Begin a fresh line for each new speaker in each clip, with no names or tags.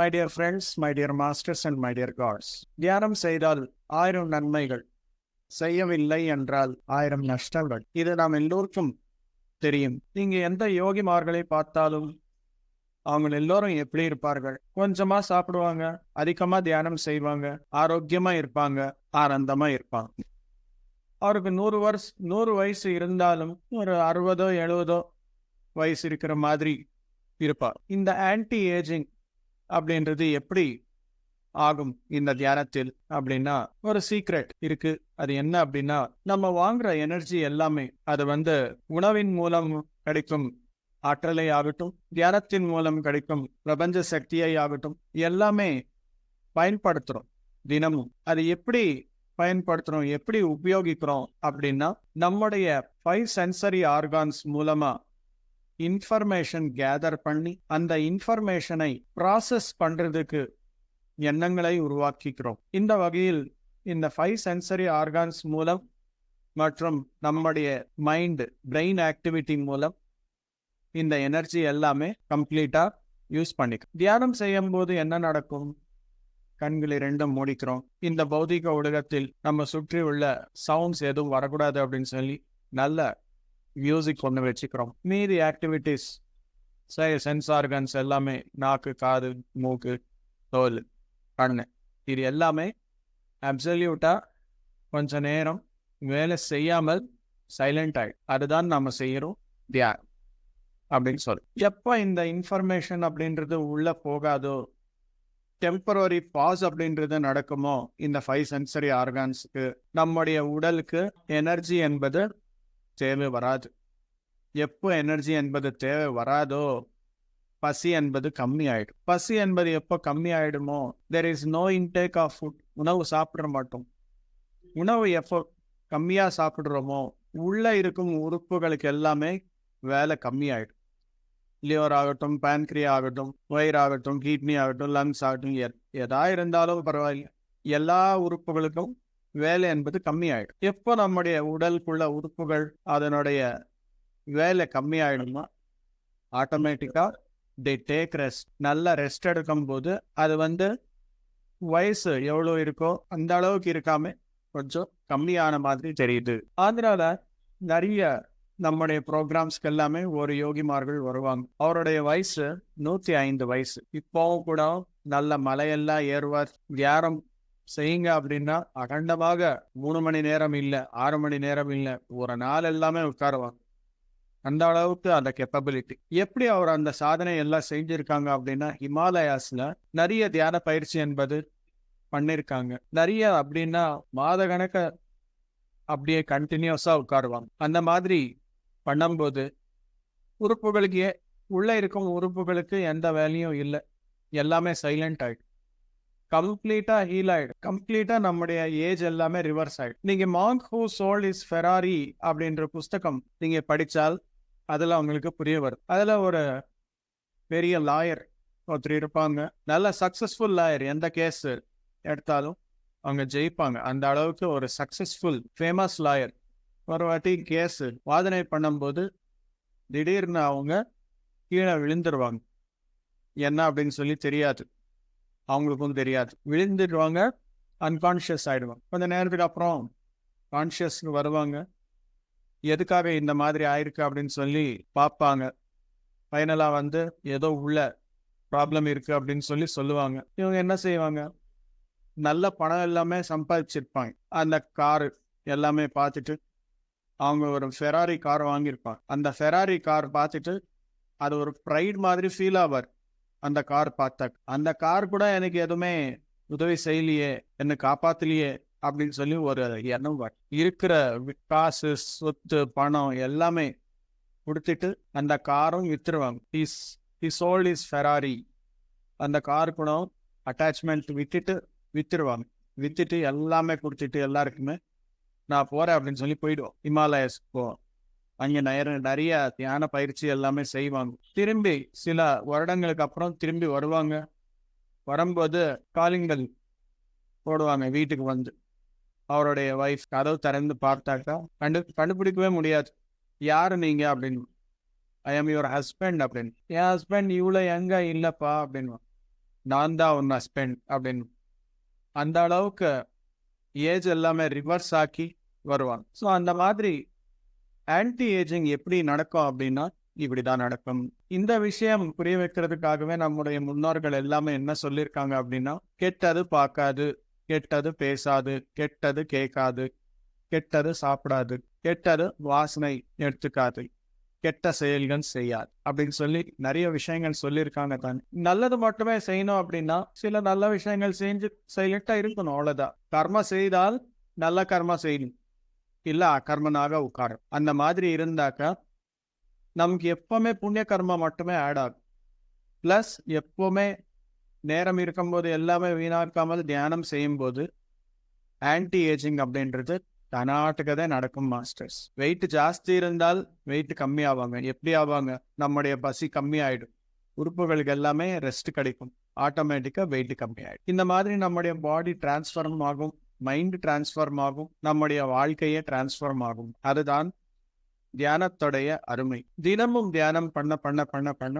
My dear friends, my dear masters and my dear gods, தியானம் செய்தால் 1000 நன்மைகள், செய்யவில்லை என்றால் 1000 நஷ்டங்கள். இது நாம் எல்லோருக்கும் தெரியும். நீங்க எந்த யோகிமார்களை பார்த்தாலும் அவங்க எல்லோரும் எப்படி இருப்பார்கள்? கொஞ்சமா சாப்பிடுவாங்க, அதிகமா தியானம் செய்வாங்க, ஆரோக்கியமா இருப்பாங்க, ஆனந்தமா இருப்பாங்க. அவருக்கு 100 வயசு இருந்தாலும் ஒரு 60 70 வயசு இருக்கிற மாதிரி இருப்பார். இந்த ஆன்டி ஏஜிங் அப்படின்றது எப்படி ஆகும் இந்த தியானத்தில் அப்படின்னா, ஒரு சீக்ரெட் இருக்கு. அது என்ன அப்படின்னா, நம்ம வாங்குற எனர்ஜி எல்லாமே அது உணவின் மூலம் கிடைக்கும் ஆற்றலை ஆகட்டும், தியானத்தின் மூலம் கிடைக்கும் பிரபஞ்ச சக்தியை ஆகட்டும், எல்லாமே பயன்படுத்துறோம் தினமும். அது எப்படி பயன்படுத்துறோம், எப்படி உபயோகிக்கிறோம் அப்படின்னா, நம்முடைய 5 சென்சரி ஆர்கான்ஸ் மூலமா இன்ஃபர்மேஷன் கேதர் பண்ணி அந்த இன்ஃபர்மேஷனை ப்ராசஸ் பண்றதுக்கு எண்ணங்களை உருவாக்கிக்கிறோம். இந்த வகையில் இந்த 5 சென்சரி ஆர்கான்ஸ் மூலம் மற்றும் நம்முடைய மைண்ட் பிரெயின் ஆக்டிவிட்டி மூலம் இந்த எனர்ஜி எல்லாமே கம்ப்ளீட்டா யூஸ் பண்ணிக்கிறோம். தியானம் செய்யும் போது என்ன நடக்கும்? கண்களை ரெண்டும் மூடிக்கிறோம். இந்த பௌதிக உலகத்தில் நம்ம சுற்றி உள்ள சவுண்ட்ஸ் எதுவும் வரக்கூடாது அப்படின்னு சொல்லி நல்ல மியூசிக் ஒன்று வச்சுக்கிறோம். மீதி ஆக்டிவிட்டிஸ் சென்ஸ் ஆர்கன்ஸ் எல்லாமே நாக்கு, காது, மூக்கு, தோல், கண்ணு, இது எல்லாமே அப்சல்யூட்டா கொஞ்ச நேரம் வேலை செய்யாமல் சைலண்ட் ஆயிடும். அதுதான் நம்ம செய்யறோம் தியானம் அப்படின்னு சொல்லி. எப்போ இந்த இன்ஃபர்மேஷன் அப்படின்றது உள்ள போகாதோ, டெம்பரரி பாஸ் அப்படின்றது நடக்குமோ, இந்த 5 சென்சரி ஆர்கான்ஸுக்கு நம்முடைய உடலுக்கு எனர்ஜி என்பது தேவை வராது. எப்போ எனர்ஜி என்பது தேவை வராதோ, பசி என்பது கம்மி ஆயிடும். பசி என்பது எப்போ கம்மி ஆயிடுமோ, there is no intake of food, உணவு சாப்பிட மாட்டோம். உணவு எப்போ கம்மியா சாப்பிடுறோமோ, உள்ள இருக்கும் உறுப்புகளுக்கு எல்லாமே வேலை கம்மி ஆயிடும். லிவர் ஆகட்டும், பேன்க்ரியா ஆகட்டும், வயிறு ஆகட்டும், கிட்னி ஆகட்டும், லங்ஸ் ஆகட்டும், எதா இருந்தாலும் பரவாயில்ல, எல்லா உறுப்புகளுக்கும் வேலை என்பது கம்மி ஆயிடும். எப்போ நம்முடைய உடலுக்குள்ள உறுப்புகள் அதனுடைய வேலை கம்மி ஆயிடுமா, ஆட்டோமேட்டிக்கா they take rest. நல்ல ரெஸ்ட் எடுக்கும் போது அது வயசு எவ்வளோ இருக்கோ அந்த அளவுக்கு இருக்காம கொஞ்சம் கம்மியான மாதிரி தெரியுது. அதனால நிறைய நம்முடைய ப்ரோக்ராம்ஸ்க்கு எல்லாமே ஒரு யோகிமார்கள் வருவாங்க. அவருடைய வயசு 105 வயசு. இப்போவும் கூட நல்ல மலையெல்லாம் ஏறுவார். தியானம் செய்யுங்க அப்படின்னா அகண்டமாக 3 மணி நேரம் இல்லை, 6 மணி நேரம் இல்லை, ஒரு நாள் எல்லாமே உட்காருவாங்க. அந்த அளவுக்கு அந்த கெப்பபிலிட்டி. எப்படி அவர் அந்த சாதனை எல்லாம் செஞ்சிருக்காங்க அப்படின்னா, ஹிமாலயாஸ்ல நிறைய தியான பயிற்சி என்பது பண்ணிருக்காங்க. நிறைய அப்படின்னா மாத கணக்க அப்படியே கண்டினியூஸா உட்காருவாங்க. அந்த மாதிரி பண்ணும்போது உறுப்புகளுக்கு உள்ள இருக்கும் உறுப்புகளுக்கு எந்த வேலையும் இல்லை, எல்லாமே சைலண்ட் ஆயிடும், கம்ப்ளீட்டா ஹீல் ஆயிடும், கம்ப்ளீட்டா நம்முடைய ஏஜ் எல்லாமே ரிவர்ஸ் ஆயிடும். நீங்க Monk who sold is Ferrari அப்படின்ற புஸ்தகம் நீங்க படிச்சால் அதுல உங்களுக்கு புரிய வரும். அதுல ஒரு பெரிய லாயர் ஒருத்தர் இருப்பாங்க. நல்ல சக்சஸ்ஃபுல் லாயர். எந்த கேஸ் எடுத்தாலும் அவங்க ஜெயிப்பாங்க. அந்த அளவுக்கு ஒரு சக்சஸ்ஃபுல் ஃபேமஸ் லாயர். ஒரு வாட்டி கேஸ் வாதனை பண்ணும்போது திடீர்னு அவங்க கீழே விழுந்துருவாங்க. என்ன அப்படின்னு சொல்லி தெரியாது, அவங்களுக்கும் தெரியாது. விழுந்துடுவாங்க, அன்கான்ஷியஸ் ஆயிடுவாங்க. கொஞ்ச நேரத்துக்கு அப்புறம் கான்ஷியஸ்க்கு வருவாங்க. எதுக்காக இந்த மாதிரி ஆயிருக்கு அப்படின்னு சொல்லி பார்ப்பாங்க. ஃபைனலா ஏதோ உள்ள ப்ராப்ளம் இருக்கு அப்படின்னு சொல்லி சொல்லுவாங்க. இவங்க என்ன செய்வாங்க, நல்ல பணம் எல்லாமே சம்பாதிச்சிருப்பாங்க. அந்த காரு எல்லாமே பார்த்துட்டு, அவங்க ஒரு ஃபெராரி கார் வாங்கியிருப்பாங்க. அந்த ஃபெராரி கார் பார்த்துட்டு அது ஒரு ப்ரைட் மாதிரி ஃபீல் ஆவார். அந்த கார் பார்த்தா, அந்த கார் கூட எனக்கு எதுவுமே உதவி செய்யலையே, என்னை காப்பாத்தலையே அப்படின்னு சொல்லி ஒரு எண்ணம் வரும். இருக்கிற காசு, சொத்து, பணம் எல்லாமே கொடுத்துட்டு அந்த காரும் வித்துருவாங்க. he sold his Ferrari. அந்த கார் கூட அட்டாச்மெண்ட் வித்துருவாங்க. வித்துட்டு எல்லாமே கொடுத்துட்டு எல்லாருக்குமே நான் போறேன் அப்படின்னு சொல்லி போயிடுவோம். ஹிமாலயஸ் போவோம். அங்கே நிறைய தியான பயிற்சி எல்லாமே செய்வாங்க. திரும்பி சில வருடங்களுக்கு அப்புறம் திரும்பி வருவாங்க. வரும்போது காலிங்கள் போடுவாங்க வீட்டுக்கு. அவருடைய வைஃப் கதவு திறந்து பார்த்தாக்கா கண்டுபிடிக்கவே முடியாது, யாரு நீங்க அப்படின்னு. ஐ ஆம் யுவர் ஹஸ்பண்ட் அப்படின்னு. என் ஹஸ்பண்ட் இவ்வளோ எங்க இல்லப்பா அப்படின்னு. நான் தான் உன் ஹஸ்பண்ட் அப்படின்னு அந்த அளவுக்கு ஏஜ் எல்லாமே ரிவர்ஸ் ஆக்கி வருவாங்க. ஸோ அந்த மாதிரி ஆன்டி ஏஜிங் எப்படி நடக்கும் அப்படின்னா இப்படிதான் நடக்கும். இந்த விஷயம் புரிய வைக்கிறதுக்காகவே நம்முடைய முன்னோர்கள் எல்லாமே என்ன சொல்லியிருக்காங்க அப்படின்னா, கெட்டது பார்க்காது, கெட்டது பேசாது, கெட்டது கேட்காது, கெட்டது சாப்பிடாது, கெட்டது வாசனை எடுத்துக்காது, கெட்ட செயல்கள் செய்யாது அப்படின்னு சொல்லி நிறைய விஷயங்கள் சொல்லியிருக்காங்க தானே. நல்லது மட்டுமே செய்யணும் அப்படின்னா சில நல்ல விஷயங்கள் செஞ்சு சைலண்டா இருக்கணும், அவ்வளவுதான். கர்ம செய்தால் நல்ல கர்மா செய்யணும், இல்ல அகர்மனாக உட்காரும். அந்த மாதிரி இருந்தாக்கா நமக்கு எப்பவுமே புண்ணிய கர்மா மட்டுமே ஆட் ஆகும். பிளஸ் எப்பவுமே நேரம் இருக்கும்போது எல்லாமே வீணாக்காமல் தியானம் செய்யும் போது ஆன்டி ஏஜிங் அப்படின்றது தனாட்டுக்கதே நடக்கும் மாஸ்டர்ஸ். வெயிட் ஜாஸ்தி இருந்தால் வெயிட் கம்மி ஆவாங்க. எப்படி ஆவாங்க? நம்முடைய பசி கம்மி ஆயிடும், உறுப்புகளுக்கு எல்லாமே ரெஸ்ட் கிடைக்கும், ஆட்டோமேட்டிக்கா வெயிட் கம்மி ஆயிடும். இந்த மாதிரி நம்முடைய பாடி டிரான்ஸ்ஃபார்ம் ஆகும், மைண்ட் டிரான்ஸ்ஃபார்ம் ஆகும், நம்முடைய வாழ்க்கையே டிரான்ஸ்ஃபார்ம் ஆகும். அதுதான் தியானத்துடைய அருமை. தினமும் தியானம் பண்ண பண்ண பண்ண பண்ண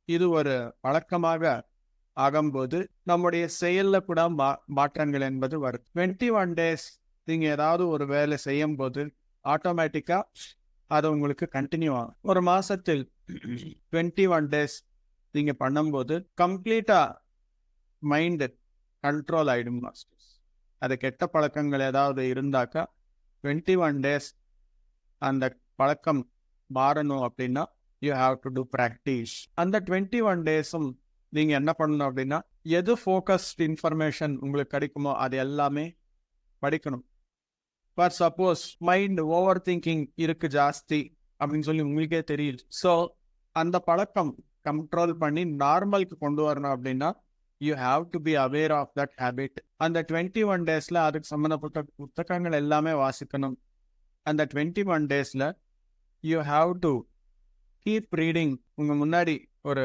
இது ஒரு பழக்கமாக ஆகும்போது நம்முடைய செயல்ல கூட மாற்றங்கள் என்பது வரும். 21 days நீங்க ஏதாவது ஒரு வேலை செய்யும் போது ஆட்டோமேட்டிக்கா அது உங்களுக்கு கண்டினியூ ஆகும். ஒரு மாசத்தில் 21 days நீங்க பண்ணும்போது கம்ப்ளீட்டா மைண்ட் கண்ட்ரோல் ஆயிடும் மாஸ்டர்ஸ். அது கெட்ட பழக்கங்கள் ஏதாவது இருந்தாக்கா 21 days அந்த பழக்கம் மாறணும் அப்படின்னா you have to do practice. அந்த 21 daysம் நீங்க என்ன பண்ணணும் அப்படின்னா, எது ஃபோக்கஸ்ட் இன்ஃபர்மேஷன் உங்களுக்கு கிடைக்குமோ அது எல்லாமே படிக்கணும். But suppose mind over thinking இருக்கு ஜாஸ்தி அப்படின்னு சொல்லி உங்களுக்கே தெரியுது. ஸோ அந்த பழக்கம் கண்ட்ரோல் பண்ணி நார்மலுக்கு கொண்டு வரணும் அப்படின்னா you have to be aware of that habit. அந்த 21 daysல அதுக்கு சம்மந்தப்பட்ட புத்தகங்கள் எல்லாமே வாசிக்கணும். அந்த 21 daysல you have to keep reading. உங்க முன்னாடி ஒரு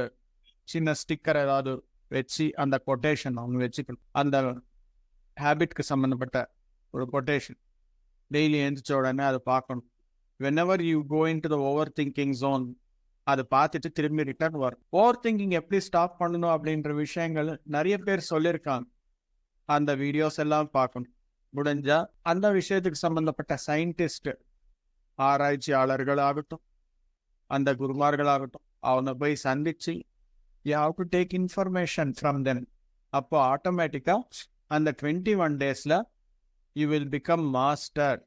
சின்ன ஸ்டிக்கர் ஏதாவது வச்சு அந்த கொட்டேஷன் அவங்க வச்சுக்கணும். அந்த ஹேபிட்க்கு சம்மந்தப்பட்ட ஒரு கொட்டேஷன் டெய்லி எழுந்திரிச்ச உடனே அதை பார்க்கணும். Whenever you go into the overthinking zone அதை பார்த்துட்டு திரும்பி ரிட்டர்ன் வரும். ஓவர் திங்கிங் எப்படி ஸ்டாப் பண்ணணும் அப்படின்ற விஷயங்கள் நிறைய பேர் சொல்லியிருக்காங்க. அந்த வீடியோஸ் எல்லாம் பார்க்கணும். முடிஞ்சா அந்த விஷயத்துக்கு சம்பந்தப்பட்ட சயின்டிஸ்ட், ஆராய்ச்சியாளர்கள் ஆகட்டும், அந்த குருமார்களாகட்டும், அவனை போய் சந்திச்சு you have to take information from them. அப்போ ஆட்டோமேட்டிக்கா அந்த 21 daysல you will become master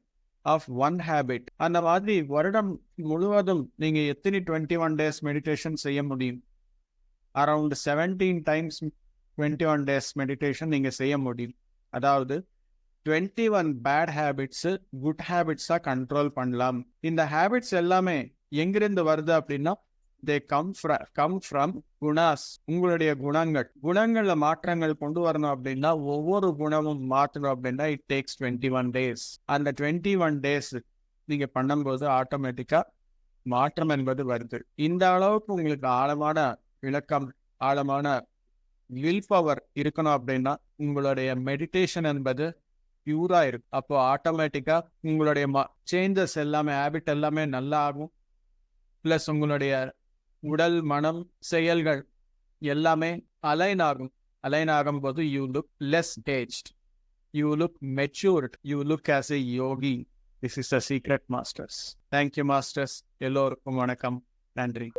of one habit. அந்த மாதிரி வருடம் முழுவதும் நீங்க எத்தனை 21 days மெடிடேஷன் செய்ய முடியும்? அரௌண்ட் 17 times 21 days மெடிடேஷன் நீங்க செய்ய முடியும். அதாவது 21 பேட் ஹேபிட்ஸ் குட் ஹேபிட்ஸா கண்ட்ரோல் பண்ணலாம். இந்த ஹேபிட்ஸ் எல்லாமே எங்கிருந்து வருது அப்படின்னா they come from குணாஸ். உங்களுடைய குணங்கள்ல மாற்றங்கள் கொண்டு வரணும் அப்படின்னா ஒவ்வொரு குணமும் மாற்றணும் அப்படின்னா இட் டேக்ஸ் 21 days. அந்த 21 days நீங்க பண்ணும்போது ஆட்டோமேட்டிக்கா மாற்றம் என்பது வருது. இந்த அளவுக்கு உங்களுக்கு ஆழமான விளக்கம், ஆழமான வில் பவர் இருக்கணும் அப்படின்னா உங்களுடைய மெடிடேஷன் என்பது பியூரா இருக்கு. அப்போ ஆட்டோமேட்டிக்கா உங்களுடைய சேஞ்சஸ் எல்லாமே, ஹேபிட் எல்லாமே நல்லா ஆகும். பிளஸ் உங்களுடைய உடல், மனம், செயல்கள் எல்லாமே அலைன் ஆகும். அலைன் ஆகும்போது you look less aged, you look matured, you look as a Yogi. This is the secret masters. Thank you masters. எல்லோருக்கும் வணக்கம், நன்றி.